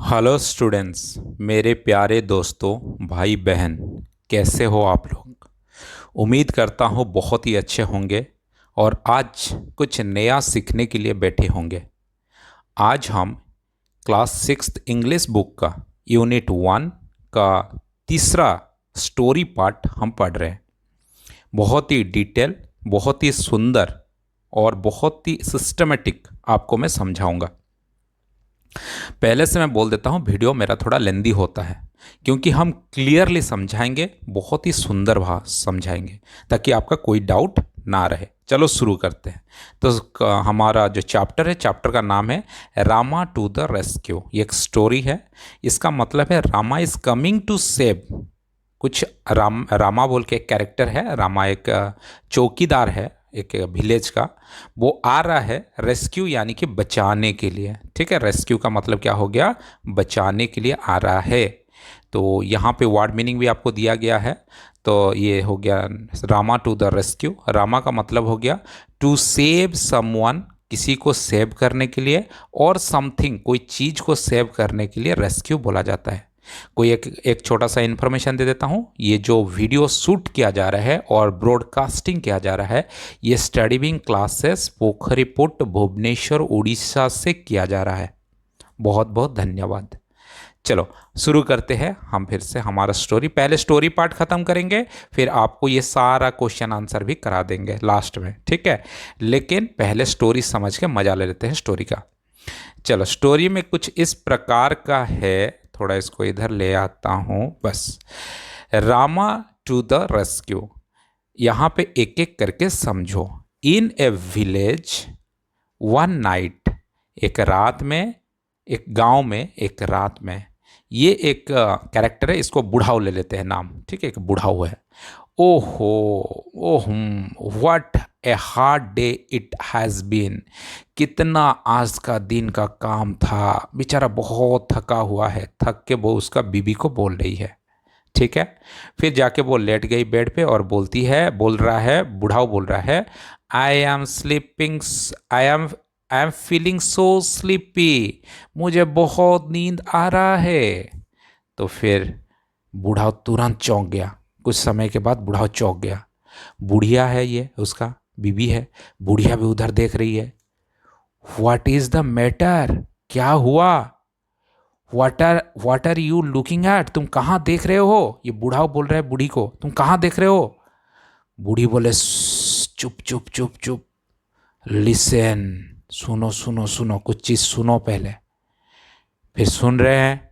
Hello students, मेरे प्यारे दोस्तों, भाई बहन, कैसे हो आप लोग। उम्मीद करता हूँ बहुत ही अच्छे होंगे और आज कुछ नया सीखने के लिए बैठे होंगे। आज हम क्लास सिक्स्थ इंग्लिश बुक का यूनिट 1 का तीसरा स्टोरी पार्ट हम पढ़ रहे हैं। बहुत ही डिटेल, बहुत ही सुंदर और बहुत ही सिस्टमेटिक आपको मैं समझाऊंगा। पहले से मैं बोल देता हूँ, वीडियो मेरा थोड़ा लेंदी होता है क्योंकि हम क्लियरली समझाएंगे, बहुत ही सुंदर भाव समझाएंगे ताकि आपका कोई डाउट ना रहे। चलो शुरू करते हैं। तो हमारा जो चैप्टर है, चैप्टर का नाम है रामा टू द रेस्क्यू। ये एक स्टोरी है। इसका मतलब है Rama is coming to save. कुछ रामा बोल के एक कैरेक्टर है। रामा एक चौकीदार है एक विलेज का। वो आ रहा है रेस्क्यू यानी कि बचाने के लिए। ठीक है, रेस्क्यू का मतलब क्या हो गया, बचाने के लिए आ रहा है। तो यहाँ पे वर्ड मीनिंग भी आपको दिया गया है। तो ये हो गया Rama to the rescue. Rama का मतलब हो गया टू सेव समवन, किसी को सेव करने के लिए, और समथिंग, कोई चीज़ को सेव करने के लिए रेस्क्यू बोला जाता है। कोई एक छोटा सा इन्फॉर्मेशन दे देता हूँ। ये जो वीडियो शूट किया जा रहा है और ब्रॉडकास्टिंग किया जा रहा है, ये study wing classes Pokhariput Bhubaneswar Orissa से किया जा रहा है। बहुत बहुत धन्यवाद। चलो शुरू करते हैं हम फिर से हमारा स्टोरी। पहले स्टोरी पार्ट खत्म करेंगे, फिर आपको ये सारा क्वेश्चन आंसर भी करा देंगे लास्ट में। ठीक है, लेकिन पहले स्टोरी समझ के मजा ले लेते हैं स्टोरी का। चलो, स्टोरी में कुछ इस प्रकार का है। थोड़ा इसको इधर ले आता हूँ बस। Rama to the rescue. यहाँ पे एक एक करके समझो। In a village one night, एक रात में, एक गांव में एक रात में। ये एक कैरेक्टर है, इसको बुढ़ाऊ ले लेते हैं नाम। ठीक है, एक बुढ़ाऊ है। ओहो, what a hard day it has been. कितना आज का दिन का काम था। बेचारा बहुत थका हुआ है। थक के वो उसका बीबी को बोल रही है। ठीक है, फिर जाके वो लेट गई बेड पे और बोल रहा है, बुढ़ाऊ बोल रहा है, I am sleeping, I am feeling so sleepy. मुझे बहुत नींद आ रहा है। तो फिर बूढ़ा तुरंत चौंक गया। कुछ समय के बाद बूढ़ा चौंक गया। बुढ़िया है, ये उसका बीबी है। बुढ़िया भी उधर देख रही है। व्हाट इज द मैटर, क्या हुआ। What are you looking at, तुम कहाँ देख रहे हो। ये बूढ़ा बोल रहा है बूढ़ी को, तुम कहाँ देख रहे हो। बूढ़ी बोले, चुप चुप चुप चुप, लिसन, सुनो सुनो सुनो, कुछ चीज़ सुनो पहले। फिर सुन रहे हैं।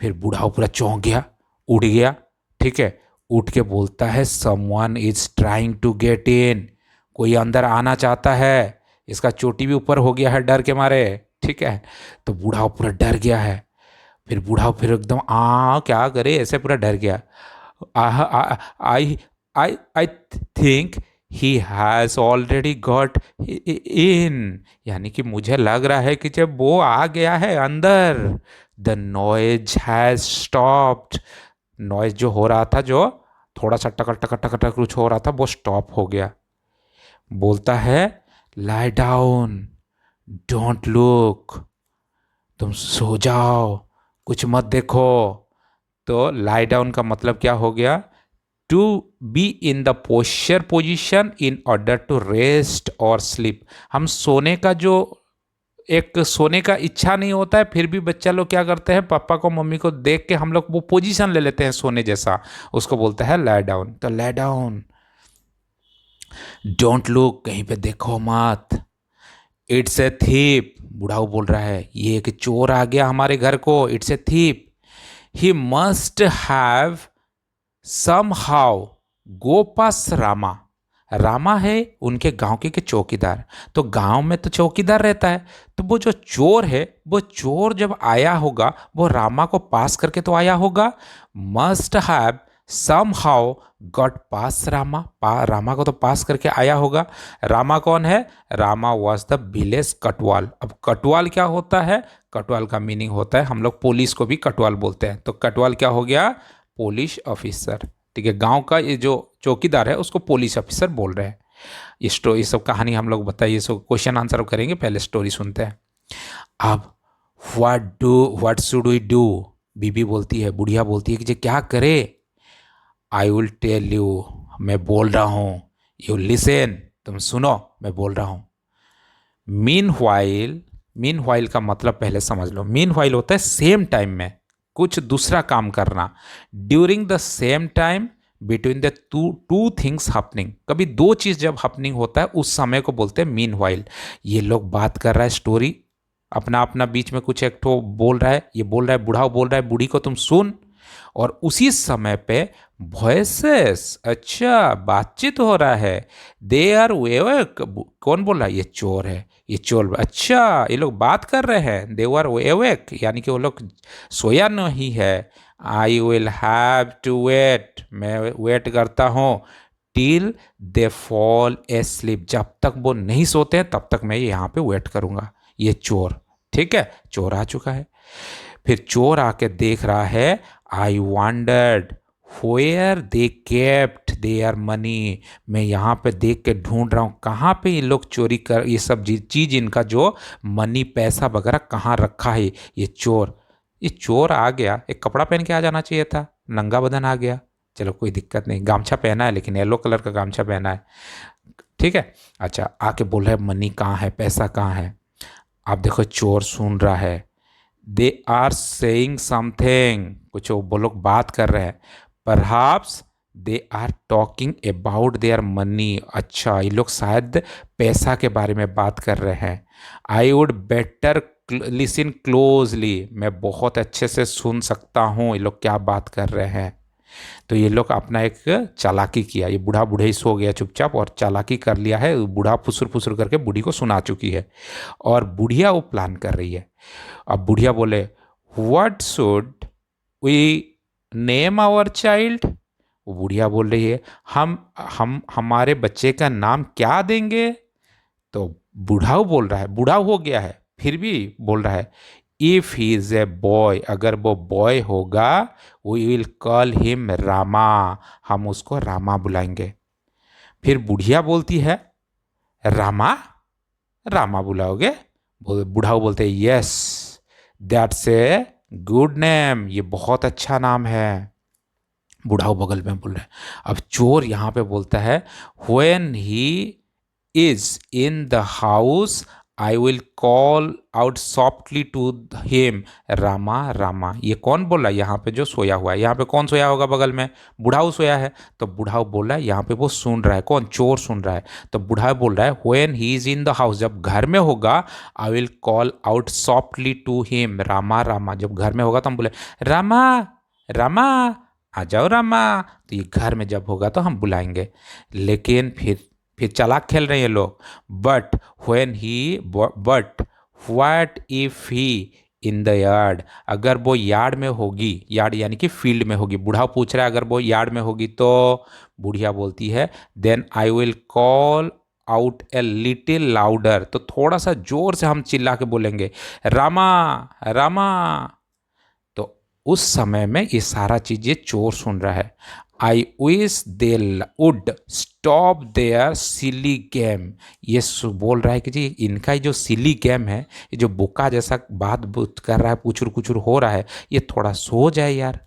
फिर बूढ़ा पूरा चौंक गया, उठ गया। ठीक है, उठ के बोलता है, someone is trying to get in. कोई अंदर आना चाहता है। इसका चोटी भी ऊपर हो गया है डर के मारे। ठीक है, तो बूढ़ा पूरा डर गया है। फिर बूढ़ा फिर एकदम क्या करे, ऐसे पूरा डर गया। I I I think he has already got in, यानी कि मुझे लग रहा है कि जब वो आ गया है अंदर। The noise has stopped. Noise जो हो रहा था, जो थोड़ा सा टकर टकर टकर टकर कुछ हो रहा था, वो स्टॉप हो गया। बोलता है, लाई डाउन, डोंट लुक, तुम सो जाओ, कुछ मत देखो। तो लाई डाउन का मतलब क्या हो गया, to be in the posture position in order to rest और स्लीप। हम सोने का जो एक सोने का इच्छा नहीं होता है, फिर भी बच्चा लोग क्या करते हैं, पापा को मम्मी को देख के हम लोग वो पोजीशन ले लेते हैं सोने जैसा। उसको बोलता है लाई डाउन। तो लाई डाउन, डोंट लुक, कहीं पे देखो मत। इट्स ए थीप, बुढ़ाऊ बोल रहा है, ये एक चोर आ गया हमारे घर को। It's a thief, he must have somehow go pass Rama. Rama है उनके गांव के चौकीदार। तो गांव में तो चौकीदार रहता है। तो वो जो चोर है, वो चोर जब आया होगा, वो रामा को पास करके तो आया होगा। Must have somehow got pass Rama, Rama को तो पास करके आया होगा। रामा कौन है, Rama was the village kotwal. अब कटवाल क्या होता है, कटवाल का मीनिंग होता है, हम लोग पुलिस को भी कटवाल बोलते हैं। तो कटवाल क्या हो गया, पुलिस ऑफिसर। ठीक है, गांव का ये जो चौकीदार है उसको पुलिस ऑफिसर बोल रहे हैं। ये सब कहानी हम लोग बताइए, सब क्वेश्चन आंसर करेंगे, पहले स्टोरी सुनते हैं। अब व्हाट शुड वी डू? बीबी बोलती है, बुढ़िया बोलती है कि जे क्या करे? आई विल टेल यू, मैं बोल रहा हूँ। यू लिसन, तुम सुनो, मैं बोल रहा हूँ। मीन वाइल का मतलब पहले समझ लो। मीन वाइल होता है सेम टाइम में कुछ दूसरा काम करना। During the same time between the two two things happening, कभी दो चीज जब हैपनिंग होता है उस समय को बोलते हैं मीन वाइल। ये लोग बात कर रहा है, स्टोरी अपना अपना बीच में कुछ एक ठो बोल रहा है, ये बोल रहा है, बूढ़ा बोल रहा है बूढ़ी को तुम सुन। और उसी समय पे वॉइसेस, अच्छा बातचीत हो रहा है। दे आर वेवक, कौन बोल रहा है? ये चोर है, ये चोर। अच्छा ये लोग बात कर रहे हैं, दे आर वेवक, यानी कि वो लोग सोया नहीं है। I will have to wait, मैं वेट करता हूँ। टिल दे फॉल एस्लीप, जब तक वो नहीं सोते हैं तब तक मैं यहाँ पे वेट करूँगा। ये चोर, ठीक है, चोर आ चुका है। फिर चोर आके देख रहा है, I wondered where they kept their money, मैं यहाँ पे देख के ढूंढ रहा हूँ कहाँ पे ये लोग चोरी कर, ये सब चीज इनका जो मनी पैसा वगैरह कहाँ रखा है। ये चोर आ गया, एक कपड़ा पहन के आ जाना चाहिए था, नंगा बदन आ गया। चलो कोई दिक्कत नहीं, गामछा पहना है, लेकिन येलो कलर का गामछा पहना है, ठीक है। अच्छा आके बोल रहा है मनी कहाँ है, पैसा कहाँ है। आप देखो चोर सुन रहा है। दे आर सेइंग समथिंग, कुछ वो लोग बात कर रहे हैं। Perhaps they are talking about their money, अच्छा ये लोग शायद पैसा के बारे में बात कर रहे हैं। I would better listen closely, मैं बहुत अच्छे से सुन सकता हूँ ये लोग क्या बात कर रहे हैं। तो ये लोग अपना एक चालाकी किया, ये बूढ़ा बूढ़े ही सो गया चुपचाप और चालाकी कर लिया है। बूढ़ा फुसुर फुसुर करके बूढ़ी को सुना चुकी है और बुढ़िया वो प्लान कर रही है। अब बुढ़िया बोले, what should we name our child? वो बुढ़िया बोल रही है, हम हमारे बच्चे का नाम क्या देंगे? तो बूढ़ा बोल रहा है, बूढ़ा हो गया है फिर भी बोल रहा है, if he is a boy, अगर वो बॉय होगा, we will call him Rama, हम उसको रामा बुलाएंगे। फिर बुढ़िया बोलती है, रामा, रामा बुलाओगे? बूढ़ा बोलते हैं, yes that's a good name, ये बहुत अच्छा नाम है। बूढ़ा बगल में बोल रहे हैं। अब चोर यहाँ पे बोलता है, when he is in the house I will call out softly to him Rama Rama. ये कौन बोल रहा है यहाँ पे? जो सोया हुआ है। यहाँ पे कौन सोया होगा बगल में? बुढ़ाऊ सोया है। तो बुढ़ाऊ बोल रहा है, यहाँ पे वो सुन रहा है, कौन? चोर सुन रहा है। तो बुढ़ा बोल रहा है, when he is in the house, जब घर में होगा, I will call out softly to him Rama Rama, जब घर में होगा तो हम बोले रामा रामा, आ जाओ रामा। तो ये घर में जब होगा तो हम बुलाएंगे। लेकिन फिर चालाक खेल रहे हैं ये लोग। But when he but what if he in the yard, अगर वो यार्ड में होगी, यार्ड यानी कि फील्ड में होगी। बूढ़ा पूछ रहा है अगर वो यार्ड में होगी तो। बुढ़िया बोलती है, then I will call out a little louder, तो थोड़ा सा जोर से हम चिल्ला के बोलेंगे रामा रामा। तो उस समय में ये सारा चीज ये चोर सुन रहा है। I wish they would stop their silly game, ये बोल रहा है कि जी इनका ये जो सिली गेम है, ये जो बोका जैसा बात बुत कर रहा है, पुचुर कुचुर हो रहा है, ये थोड़ा सो जाए यार।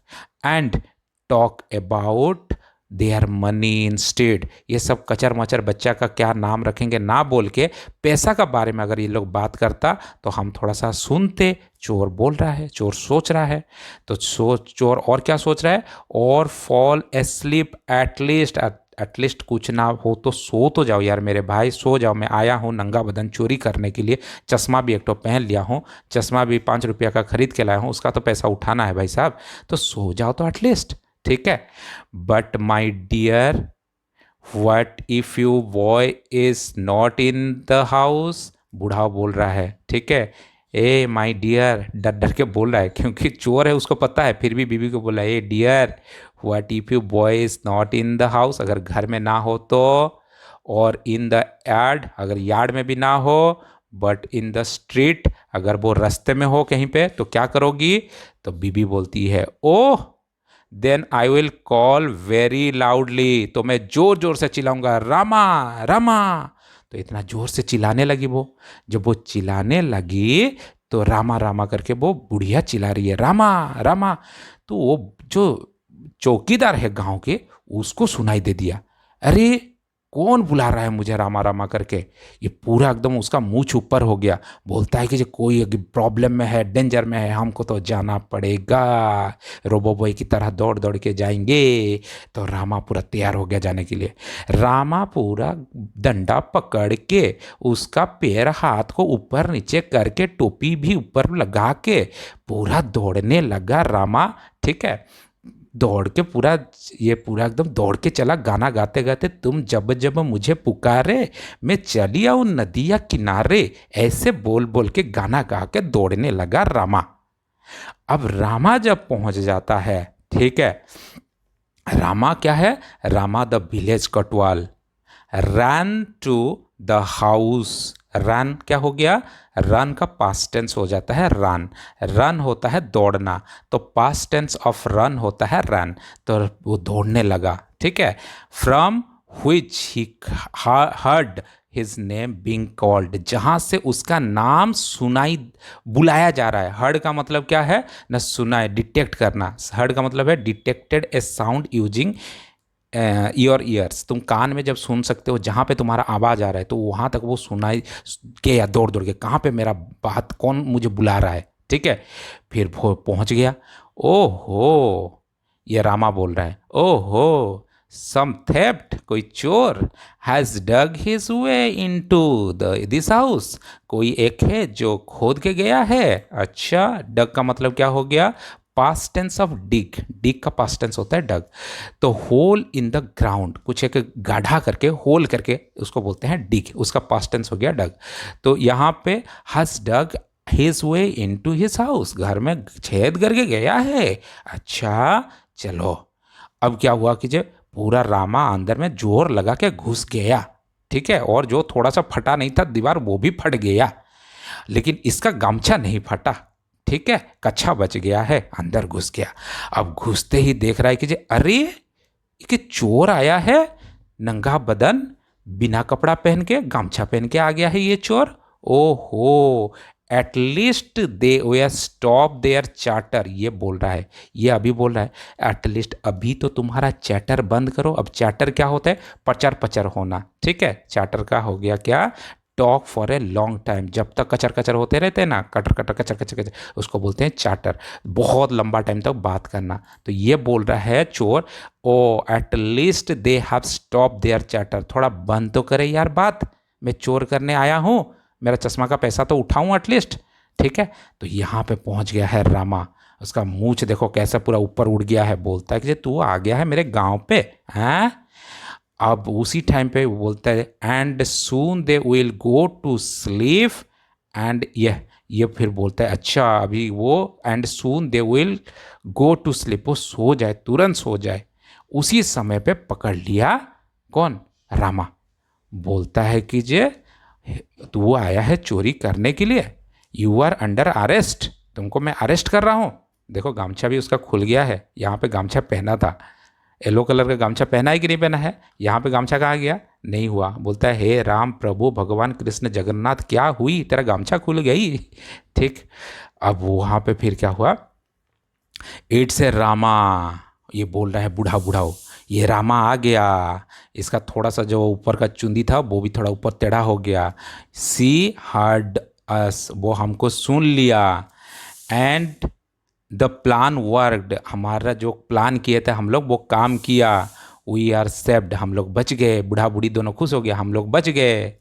And talk about their money instead, ये सब कचर मचर बच्चा का क्या नाम रखेंगे ना बोल के पैसा का बारे में अगर ये लोग बात करता तो हम थोड़ा सा सुनते। चोर बोल रहा है, चोर सोच रहा है। तो चोर और क्या सोच रहा है? और फॉल एस्लीप एटलीस्ट कुछ ना हो तो सो तो जाओ यार मेरे भाई, सो जाओ। मैं आया हूँ नंगा बदन चोरी करने के लिए, चश्मा भी एक तो पहन लिया हूँ, चश्मा भी 5 रुपया का खरीद के लाया हूँ, उसका तो पैसा उठाना है भाई साहब, तो सो जाओ तो एटलीस्ट, ठीक है। But my dear, what if you boy is not in the house, बूढ़ा बोल रहा है, ठीक है। ए माई डियर, डर डर के बोल रहा है क्योंकि चोर है, उसको पता है, फिर भी बीबी को बोला, ah dear, what if you boy is not in the house, अगर घर में ना हो तो, और इन द यार्ड, अगर यार्ड में भी ना हो, बट इन द स्ट्रीट, अगर वो रास्ते में हो कहीं पे तो क्या करोगी? तो बीबी बोलती है, oh then I will call very loudly, तो मैं जोर जोर से चिल्लाऊंगा रामा रामा। तो इतना जोर से चिल्लाने लगी वो। जब वो चिल्लाने लगी तो रामा रामा करके वो बुढ़िया चिल्ला रही है, रामा रामा। तो वो जो चौकीदार है गांव के, उसको सुनाई दे दिया, अरे कौन बुला रहा है मुझे रामा रामा करके। ये पूरा एकदम उसका मुंह ऊपर हो गया। बोलता है कि जो कोई प्रॉब्लम में है, डेंजर में है, हमको तो जाना पड़ेगा। रोबो बॉय की तरह दौड़ दौड़ के जाएंगे। तो रामा पूरा तैयार हो गया जाने के लिए। रामा पूरा डंडा पकड़ के, उसका पैर हाथ को ऊपर नीचे करके, टोपी भी ऊपर लगा के पूरा दौड़ने लगा रामा। ठीक है, दौड़ के पूरा, ये पूरा एकदम दौड़ के चला, गाना गाते गाते, तुम जब जब मुझे पुकारे मैं चली आऊं नदिया किनारे, ऐसे बोल बोल के गाना गा के दौड़ने लगा रामा। अब रामा जब पहुंच जाता है, ठीक है, रामा क्या है, Rama the village kotwal run to the house. Run क्या हो गया, रन का पास्ट टेंस हो जाता है रन। रन होता है दौड़ना, तो पास्ट टेंस ऑफ रन होता है रन। तो वो दौड़ने लगा। ठीक है, from which he heard his name being called, जहाँ से उसका नाम सुनाई, बुलाया जा रहा है। हर्ड का मतलब क्या है ना, सुना है, डिटेक्ट करना। हर्ड का मतलब है detected A sound using your ears. तुम कान में जब सुन सकते हो, जहाँ पे तुम्हारा आवाज़ आ रहा है, तो वहाँ तक वो सुनाई के या दौड़ दौड़ के, कहाँ पे मेरा बात, कौन मुझे बुला रहा है। ठीक है, फिर वो पहुँच गया। ओहो, ये रामा बोल रहा है, ओहो सम थेफ्ट, कोई चोर, has dug his way into this house, कोई एक है जो खोद के गया है। अच्छा, डग का मतलब क्या हो गया, पास्ट टेंस ऑफ डिग। डिग का पास्ट टेंस होता है डग। तो होल इन द ग्राउंड, कुछ एक गाढ़ा करके, होल करके, उसको बोलते हैं डिग, उसका पास्ट टेंस हो गया डग। तो यहाँ पे has dug his way into his house, घर में छेद करके गया है। अच्छा चलो, अब क्या हुआ कि जो पूरा रामा अंदर में जोर लगा के घुस गया। ठीक है, और जो थोड़ा सा फटा नहीं था दीवार, वो भी फट गया, लेकिन इसका गमछा नहीं फटा। ठीक है, कच्छा बच गया है, अंदर घुस गया। अब घुसते ही देख रहा है कि जे अरे कि चोर आया है, नंगा बदन, बिना कपड़ा पहन के, गमछा पहन के आ गया है ये चोर। ओहो, at least they way stop their chatter, ये बोल रहा है, ये अभी बोल रहा है एटलीस्ट अभी तो तुम्हारा चैटर बंद करो। अब चैटर क्या होता है, पचर पचर होना। ठीक है, चैटर का हो गया क्या, talk for a long time, जब तक कचर कचर होते रहते हैं ना, कटर कटर कचर कचर कचर, उसको बोलते हैं चाटर, बहुत लंबा टाइम तक बात करना। तो ये बोल रहा है चोर, oh at least they have stop their chatter, थोड़ा बंद तो करे यार बात, मैं चोर करने आया हूँ, मेरा चश्मा का पैसा तो उठाऊँ एटलीस्ट। ठीक है, तो यहाँ पे पहुँच गया है रामा। उसका मूंछ देखो कैसा पूरा ऊपर उड़ गया है। बोलता है कि तू आ गया है मेरे गाँव पे, हैं। अब उसी टाइम पे वो बोलता है and soon they will go to sleep, and ये फिर बोलता है अच्छा अभी वो, and soon they will go to sleep, वो सो जाए, तुरंत सो जाए। उसी समय पे पकड़ लिया कौन, रामा। बोलता है कि जे तू आया है चोरी करने के लिए, यू आर अंडर अरेस्ट, तुमको मैं अरेस्ट कर रहा हूँ। देखो गामछा भी उसका खुल गया है, यहाँ पे गामछा पहना था, येलो कलर का गामछा पहना है कि नहीं पहना है, यहाँ पे गामछा कहाँ गया, नहीं हुआ। बोलता है हे राम प्रभु भगवान कृष्ण जगन्नाथ, क्या हुई, तेरा गामछा खुल गई। ठीक, अब वहाँ पे फिर क्या हुआ, एट से रामा, ये बोल रहा है बूढ़ा बूढ़ाओ, ये रामा आ गया, इसका थोड़ा सा जो ऊपर का चुंदी था वो भी थोड़ा ऊपर टेढ़ा हो गया। सी हर्ड अस, वो हमको सुन लिया, एंड द प्लान वर्कड, हमारा जो प्लान किए थे हम लोग वो काम किया। वी आर सेव्ड, हम लोग बच गए, बूढ़ा बूढ़ी दोनों खुश हो गया, हम लोग बच गए।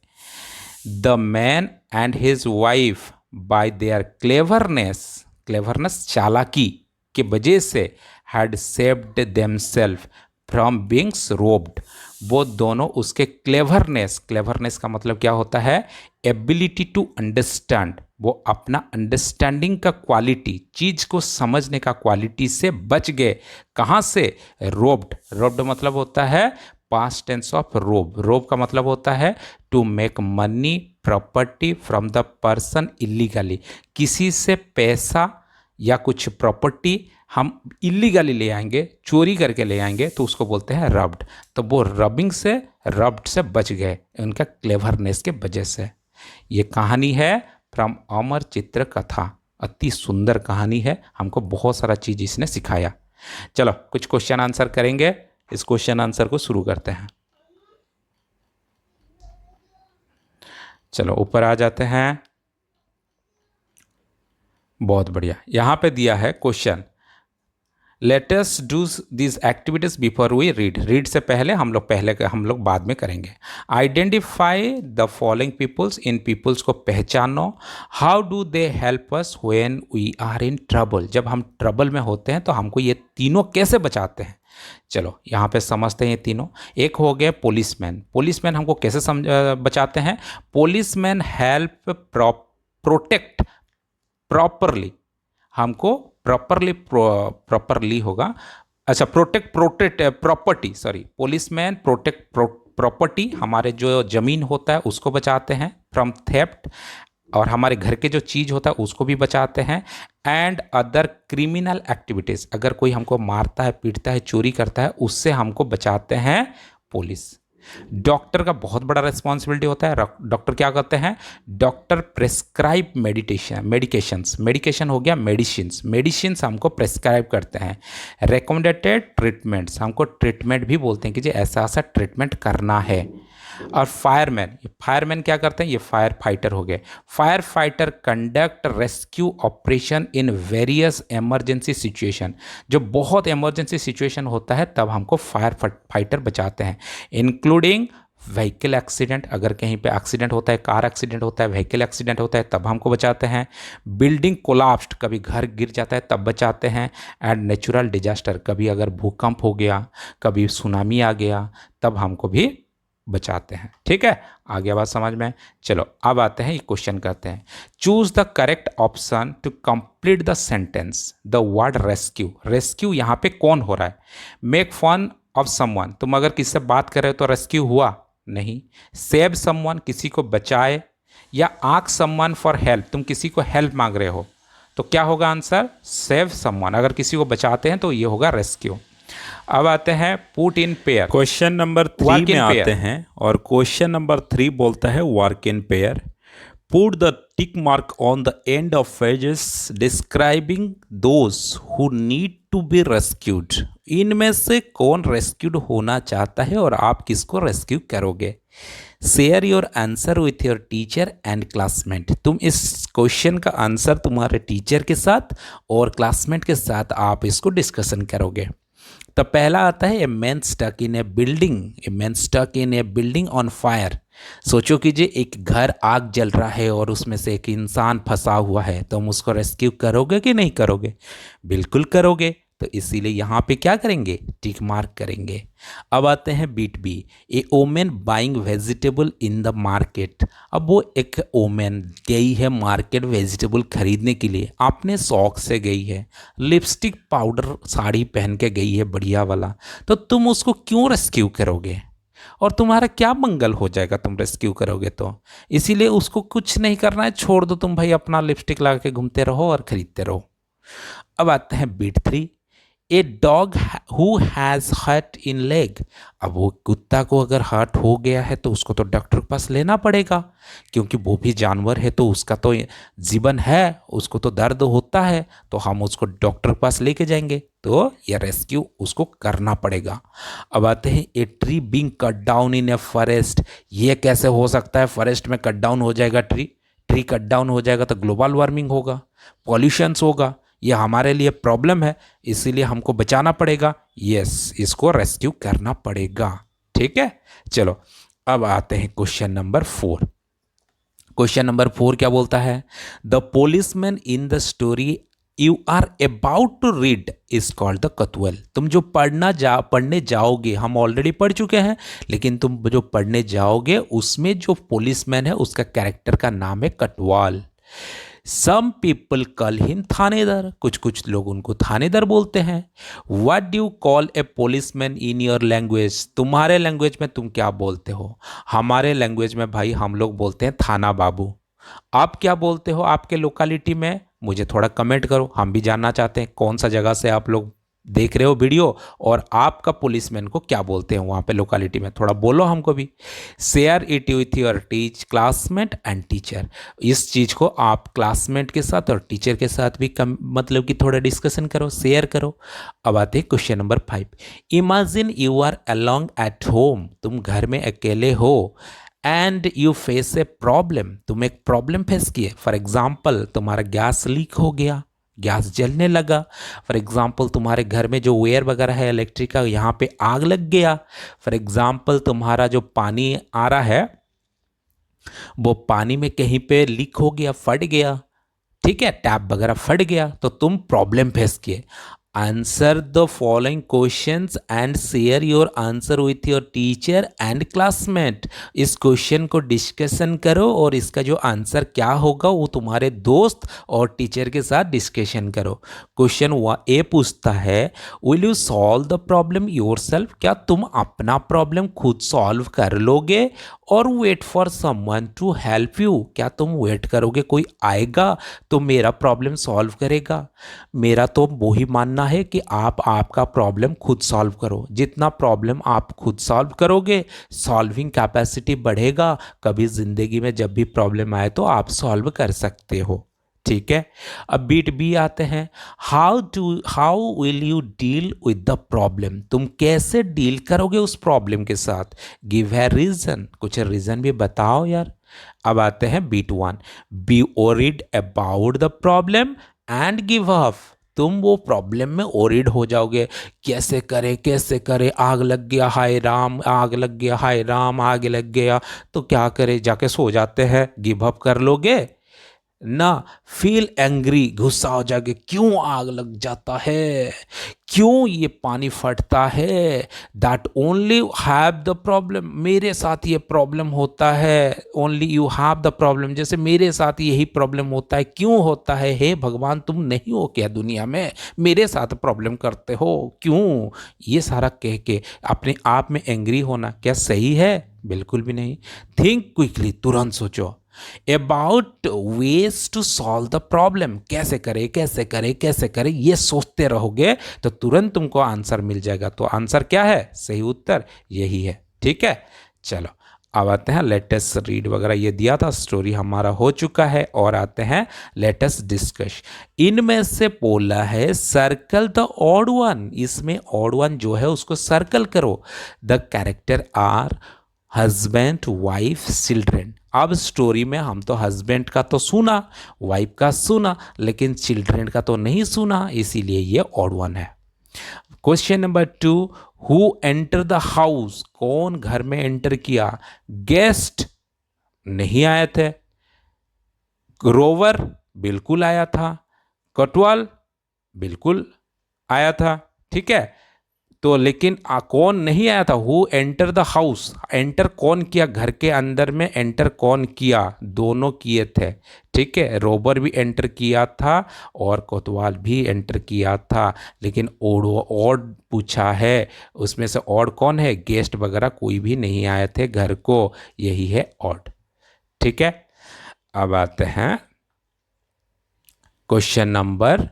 The man and his wife by their cleverness, cleverness चालाकी के वजह से, had saved themselves from beings robbed, वो दोनों उसके क्लेवरनेस, क्लेवरनेस का मतलब क्या होता है, एबिलिटी टू अंडरस्टैंड, वो अपना अंडरस्टैंडिंग का क्वालिटी, चीज को समझने का क्वालिटी से बच गए। कहाँ से, रोब्ड, रोब्ड मतलब होता है पास्ट टेंस ऑफ रोब, रोब का मतलब होता है to make money property from the person illegally, किसी से पैसा या कुछ प्रॉपर्टी हम इलीगली ले आएंगे, चोरी करके ले आएंगे, तो उसको बोलते हैं रब्ड। तो वो रबिंग से, रब्ड से बच गए उनका क्लेवरनेस के वजह से। ये कहानी है फ्रॉम अमर चित्र कथा। अति सुंदर कहानी है, हमको बहुत सारा चीज इसने सिखाया। चलो कुछ क्वेश्चन आंसर करेंगे। इस क्वेश्चन आंसर को शुरू करते हैं। चलो ऊपर आ जाते हैं। बहुत बढ़िया, यहां पे दिया है question, let us do this activities before we read. Read से पहले हम लोग बाद में करेंगे। आइडेंटिफाई द फॉलोइंग पीपल्स, इन पीपल्स को पहचानो। How do they help us when we are in trouble, जब हम ट्रबल में होते हैं तो हमको ये तीनों कैसे बचाते हैं। चलो यहाँ पे समझते हैं ये तीनों। एक हो गया पुलिसमैन। पुलिसमैन हमको कैसे बचाते हैं। पुलिसमैन हेल्प प्रोटेक्ट प्रॉपरली, हमको प्रॉपरली होगा, अच्छा protect property, sorry, policeman protect property, हमारे जो जमीन होता है उसको बचाते हैं फ्रॉम थेफ्ट, और हमारे घर के जो चीज़ होता है उसको भी बचाते हैं। एंड अदर क्रिमिनल एक्टिविटीज़, अगर कोई हमको मारता है, पीटता है, चोरी करता है, उससे हमको बचाते हैं पुलिस। डॉक्टर का बहुत बड़ा रिस्पॉन्सिबिलिटी होता है। डॉक्टर क्या करते हैं, डॉक्टर प्रेस्क्राइब मेडिकेशन हो गया मेडिसिन्स हमको प्रेस्क्राइब करते हैं। रिकमेंडेड ट्रीटमेंट्स, हमको ट्रीटमेंट भी बोलते हैं कि जी ऐसा ऐसा ट्रीटमेंट करना है। और फायरमैन क्या करते हैं, ये फायर फाइटर हो गए। Fire fighter conduct rescue operation in various emergency situation, जो बहुत इमरजेंसी सिचुएशन होता है तब हमको फायर फाइटर बचाते हैं। इंक्लूडिंग व्हीकल एक्सीडेंट, अगर कहीं पे एक्सीडेंट होता है, कार एक्सीडेंट होता है, व्हीकल एक्सीडेंट होता है, तब हमको बचाते हैं। बिल्डिंग कोलैप्स्ड, कभी घर गिर जाता है तब बचाते हैं। एंड नेचुरल डिजास्टर, कभी अगर भूकंप हो गया, कभी सुनामी आ गया, तब हमको भी बचाते हैं। ठीक है, आगे बात समझ में। चलो अब आते हैं, ये क्वेश्चन करते हैं। Choose the correct option to complete the sentence. The word rescue, rescue यहाँ पे कौन हो रहा है। मेक फन ऑफ समवन, तुम अगर किसी से बात कर रहे हो तो रेस्क्यू हुआ नहीं। सेव समवन, किसी को बचाए। या आस्क समवन फॉर हेल्प, तुम किसी को हेल्प मांग रहे हो तो क्या होगा आंसर, सेव समवन। अगर किसी को बचाते हैं तो ये होगा रेस्क्यू। अब आते हैं put in pair. Question number 3 में आते हैं और क्वेश्चन नंबर 3 बोलता है work in pair. Put the tick mark on the end of phrases describing those who need to be rescued. इनमें से कौन रेस्क्यूड होना चाहता है और आप किसको रेस्क्यू करोगे। Share your answer with your teacher and classmate. तुम इस क्वेश्चन का आंसर तुम्हारे टीचर के साथ और क्लासमेट के साथ आप इसको डिस्कशन करोगे। तो पहला आता है a man stuck in a building on fire. सोचो कीजिए एक घर आग जल रहा है और उसमें से एक इंसान फंसा हुआ है, तो हम उसको रेस्क्यू करोगे कि नहीं करोगे, बिल्कुल करोगे। तो इसीलिए यहाँ पे क्या करेंगे, टिक मार्क करेंगे। अब आते हैं bit B, a woman buying vegetable in the market. अब वो एक ओमेन गई है मार्केट वेजिटेबल खरीदने के लिए, आपने शौक से गई है, लिपस्टिक पाउडर साड़ी पहन के गई है बढ़िया वाला, तो तुम उसको क्यों रेस्क्यू करोगे और तुम्हारा क्या मंगल हो जाएगा तुम रेस्क्यू करोगे तो। इसीलिए उसको कुछ नहीं करना है, छोड़ दो तुम भाई, अपना लिपस्टिक लगा के घूमते रहो और खरीदते रहो। अब आते हैं bit 3, a dog who has hurt in leg. अब वो कुत्ता को अगर हर्ट हो गया है तो उसको तो डॉक्टर के पास लेना पड़ेगा, क्योंकि वो भी जानवर है तो उसका तो जीवन है, उसको तो दर्द होता है, तो हम उसको डॉक्टर के पास लेके जाएंगे, तो ये रेस्क्यू उसको करना पड़ेगा। अब आते हैं a tree being cut down in a forest. ये कैसे हो सकता है, फॉरेस्ट में कट डाउन हो जाएगा ट्री कट डाउन हो जाएगा तो ग्लोबल वार्मिंग होगा, पॉल्यूशंस होगा, ये हमारे लिए प्रॉब्लम है, इसीलिए हमको बचाना पड़ेगा। यस, इसको रेस्क्यू करना पड़ेगा। ठीक है, चलो अब आते हैं क्वेश्चन नंबर 4। क्वेश्चन नंबर 4 क्या बोलता है, the policeman in the story you are about to read is called the kotwal. तुम जो पढ़ने जाओगे, हम ऑलरेडी पढ़ चुके हैं, लेकिन तुम जो पढ़ने जाओगे उसमें जो पुलिसमैन है उसका कैरेक्टर का नाम है Kotwal. Some people call him thanedar, कुछ लोग उनको थानेदार बोलते हैं। What do you call a policeman in your language. तुम्हारे लैंग्वेज में तुम क्या बोलते हो। हमारे लैंग्वेज में भाई हम लोग बोलते हैं थाना बाबू। आप क्या बोलते हो आपके लोकेलिटी में, मुझे थोड़ा कमेंट करो, हम भी जानना चाहते हैं कौन सा जगह से आप लोग देख रहे हो वीडियो, और आपका पुलिसमैन को क्या बोलते हैं वहाँ पे लोकेलिटी में, थोड़ा बोलो हमको भी। Share it with your classmate and teacher. इस चीज़ को आप क्लासमेट के साथ और टीचर के साथ भी मतलब कि थोड़ा डिस्कशन करो, शेयर करो। अब आते हैं question number 5। Imagine you are alone at home, तुम घर में अकेले हो, and you face a problem, तुम एक प्रॉब्लम फेस किए। फॉर एग्जाम्पल तुम्हारा गैस लीक हो गया, गैस जलने लगा। फॉर एग्जाम्पल तुम्हारे घर में जो वेयर वगैरह है इलेक्ट्रिक का, यहाँ पे आग लग गया। फॉर एग्जाम्पल तुम्हारा जो पानी आ रहा है वो पानी में कहीं पे लीक हो गया, फट गया, ठीक है, टैप वगैरह फट गया, तो तुम प्रॉब्लम फेस किए। Answer the following questions and share your answer with your teacher and classmate. इस क्वेश्चन को डिस्कशन करो और इसका जो आंसर क्या होगा वो तुम्हारे दोस्त और टीचर के साथ डिस्कशन करो। क्वेश्चन ए पूछता है, will you solve the problem yourself, क्या तुम अपना प्रॉब्लम खुद सॉल्व कर लोगे, और wait for someone to help you, क्या तुम वेट करोगे कोई आएगा तो मेरा प्रॉब्लम सॉल्व करेगा। मेरा तो वही मानना है कि आप आपका प्रॉब्लम खुद सॉल्व करो। जितना प्रॉब्लम आप खुद सॉल्व करोगे, सॉल्विंग कैपेसिटी बढ़ेगा, कभी ज़िंदगी में जब भी प्रॉब्लम आए तो आप सॉल्व कर सकते हो, ठीक है। अब बीट बी आते हैं, how will you deal with the problem, तुम कैसे डील करोगे उस प्रॉब्लम के साथ। गिव है रीज़न, कुछ रीज़न भी बताओ यार। अब आते हैं bit 1, be worried about the problem and give up, तुम वो प्रॉब्लम में ओरिड हो जाओगे, कैसे करे कैसे करे, आग लग गया हाय राम, आग लग गया हाय राम, आग लग गया, तो क्या करे, जाके सो जाते हैं, गिव अप कर लोगे ना। फील एंग्री, गुस्सा हो जाएगा, क्यों आग लग जाता है, क्यों ये पानी फटता है। That only have the problem, मेरे साथ ये प्रॉब्लम होता है, only you have the problem, जैसे मेरे साथ यही प्रॉब्लम होता है, क्यों होता है, हे भगवान तुम नहीं हो क्या दुनिया में, मेरे साथ प्रॉब्लम करते हो क्यों। ये सारा कह के अपने आप में एंग्री होना क्या सही है, बिल्कुल भी नहीं। थिंक क्विकली, तुरंत सोचो about ways to solve the problem, कैसे करे कैसे करे कैसे करे, ये सोचते रहोगे तो तुरंत तुमको आंसर मिल जाएगा। तो आंसर क्या है, सही उत्तर यही है, ठीक है। चलो अब आते हैं लेटेस्ट रीड वगैरह ये दिया था, स्टोरी हमारा हो चुका है, और आते हैं लेटेस्ट डिस्कस। इनमें से बोला है सर्कल द ऑड वन, इसमें ऑड वन जो है उसको सर्कल करो। The character are husband wife children. अब स्टोरी में हम तो हस्बैंड का तो सुना, वाइफ का सुना, लेकिन चिल्ड्रेन का तो नहीं सुना, इसीलिए ये ऑड वन है। Question number 2, who enter the house, कौन घर में एंटर किया। गेस्ट नहीं आए थे, रोवर बिल्कुल आया था, कटवाल बिल्कुल आया था, ठीक है। तो लेकिन कौन नहीं आया था, who enter the house, enter कौन किया घर के अंदर में, एंटर कौन किया, दोनों किए थे, ठीक है। रोबर भी एंटर किया था और कोतवाल भी एंटर किया था, लेकिन ऑड पूछा है, उसमें से ऑड कौन है, गेस्ट वगैरह कोई भी नहीं आए थे घर को, यही है ऑड, ठीक है। अब आते हैं question number,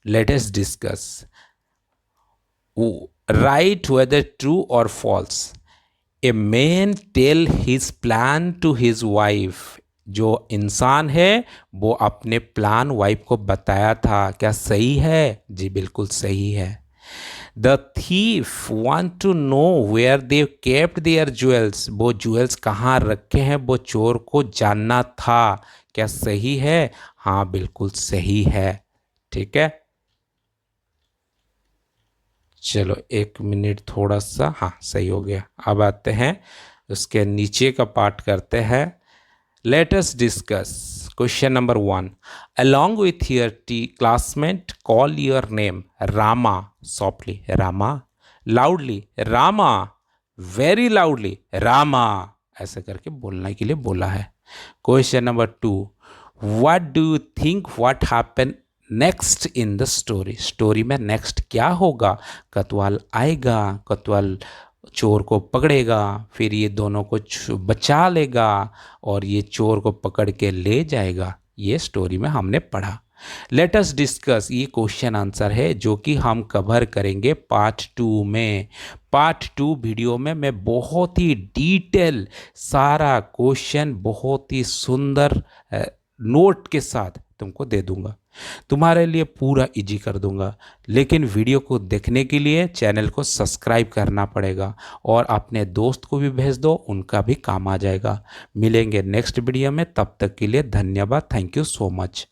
latest discuss. Write whether true or false. A man tell his plan to his wife. जो इंसान है वो अपने प्लान वाइफ को बताया था, क्या सही है, जी बिल्कुल सही है। The thief want to know where they kept their jewels. वो ज्वेल्स कहाँ रखे हैं वो चोर को जानना था, क्या सही है, हाँ बिल्कुल सही है, ठीक है। चलो एक मिनट थोड़ा सा, हाँ सही हो गया। अब आते हैं उसके नीचे का पार्ट करते हैं। Let us discuss question number 1, along with your classmate call your name. Rama, softly Rama, loudly Rama, very loudly Rama, ऐसे करके बोलने के लिए बोला है। Question number 2, what do you think what happen next in the story, story में नेक्स्ट क्या होगा। कतवाल आएगा, कतवाल चोर को पकड़ेगा, फिर ये दोनों को बचा लेगा और ये चोर को पकड़ के ले जाएगा, ये स्टोरी में हमने पढ़ा। लेट अस डिस्कस, ये क्वेश्चन आंसर है जो कि हम कवर करेंगे पार्ट 2 में। पार्ट 2 वीडियो में मैं बहुत ही डिटेल सारा क्वेश्चन बहुत ही सुंदर नोट के साथ तुमको दे दूंगा, तुम्हारे लिए पूरा इजी कर दूंगा। लेकिन वीडियो को देखने के लिए चैनल को सब्सक्राइब करना पड़ेगा और अपने दोस्त को भी भेज दो, उनका भी काम आ जाएगा। मिलेंगे नेक्स्ट वीडियो में, तब तक के लिए धन्यवाद। Thank you so much.